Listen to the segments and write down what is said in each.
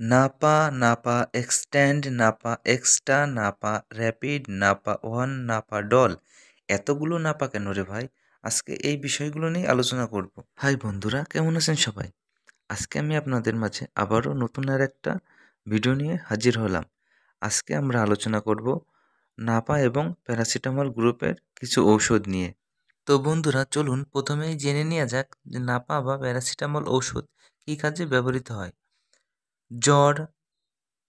Napa, Napa extant, Napa extra, Napa rapid, Napa one, Napa doll. এতগুলো নাপা কেন রে ভাই? আজকে এই বিষয়গুলো নিয়ে আলোচনা করব। হাই বন্ধুরা, কেমন আছেন সবাই? আজকে আমি আপনাদের মাঝে আবারও নতুন আর একটা ভিডিও নিয়ে হাজির হলাম। আজকে আমরা আলোচনা করব নাপা এবং প্যারাসিটামল গ্রুপের কিছু ঔষধ নিয়ে। তো বন্ধুরা, চলুন প্রথমেই জেনে নেওয়া যাক যে নাপা বা প্যারাসিটামল ঔষধ কী কাজে ব্যবহৃত হয়। জ্বর,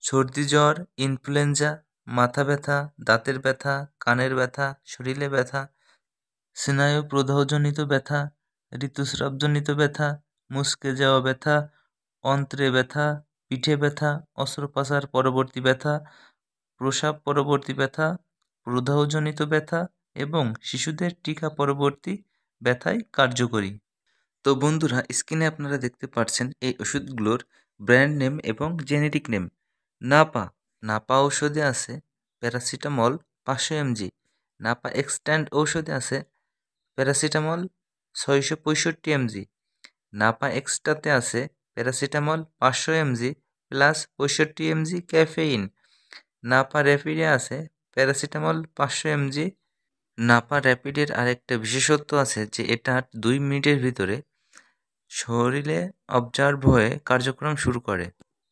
সর্দি জ্বর, ইনফ্লুয়েঞ্জা, মাথা ব্যথা, দাঁতের ব্যথা, কানের ব্যথা, শরীরে ব্যথা, স্নায়ু প্রদাহজনিত ব্যথা, ঋতুস্রাবজনিত ব্যথা, মুচকে যাওয়া ব্যথা, অন্ত্রে ব্যথা, পিঠে ব্যথা, অস্ত্রোপচার পরবর্তী ব্যথা, প্রসাব পরবর্তী ব্যথা, প্রদাহজনিত ব্যথা এবং শিশুদের টিকা পরবর্তী ব্যথায় কার্যকরী। তো বন্ধুরা, স্ক্রিনে আপনারা দেখতে পাচ্ছেন এই ওষুধগুলোর ব্র্যান্ড নেম এবং জেনেরিক নেম। নাপা, নাপা ঔষধে আছে প্যারাসিটামল 500 mg। নাপা এক্সট্যান্ড ঔষধে আছে প্যারাসিটামল 665 mg। নাপা এক্সট্রাতে আছে paracetamol 500 mg plus 65 mg caffeine. Napa র্যাপিডে আছে প্যারাসিটামল 500 mg। নাপা র্যাপিডের আরেকটা বিশেষত্ব আছে যে এটা 2 মিনিটের ভিতরে শরীরে অবজার্ভ হয়ে কার্যক্রম শুরু করে।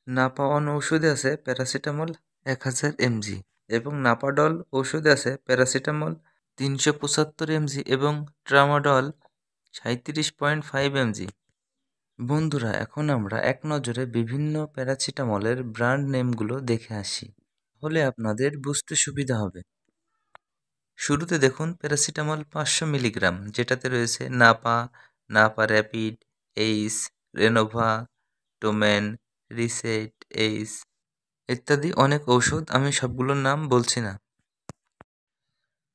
নাপা-ওয়ান ঔষধে আছে প্যারাসিটামল 1000 mg এবং নাপাডল ঔষধে আছে প্যারাসিটামল 375 mg এবং ট্রামাডল 37.5 mg। বন্ধুরা, এখন আমরা এক নজরে বিভিন্ন প্যারাসিটামলের ব্র্যান্ড নেমগুলো দেখে আসি, তাহলে আপনাদের বুঝতে সুবিধা হবে। শুরুতে দেখুন প্যারাসিটামল 500 মিলিগ্রাম, যেটাতে রয়েছে নাপা, নাপা র্যাপিড, এইস, রেনোভা, টোমেন, রিসেট, এইস ইত্যাদি অনেক ঔষধ, আমি সবগুলোর নাম বলছি না।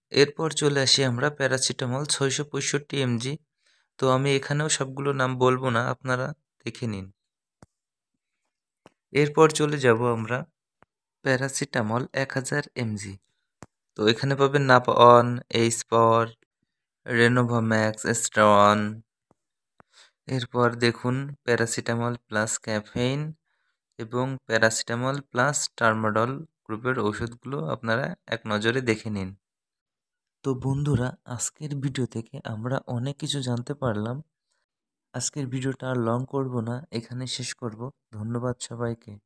এরপর চলে আসি আমরা প্যারাসিটামল 665 mg। তো আমি এখানেও সবগুলো নাম বলবো না, আপনারা দেখে নিন। এরপর চলে যাব আমরা প্যারাসিটামল 1000 mg। তো এখানে পাবেন নাপা-ওয়ান, এইস পাওয়ার, রেনোভাম্যাক্স, স্ট্রন। এরপর দেখুন প্যারাসিটামল প্লাস ক্যাফেইন এবং প্যারাসিটামল প্লাস টার্মাডল গ্রুপের ওষুধগুলো আপনারা এক নজরে দেখে নিন। তো বন্ধুরা, আজকের ভিডিও থেকে আমরা অনেক কিছু জানতে পারলাম। আজকের ভিডিওটা আর লং করব না, এখানে শেষ করব। ধন্যবাদ সবাইকে।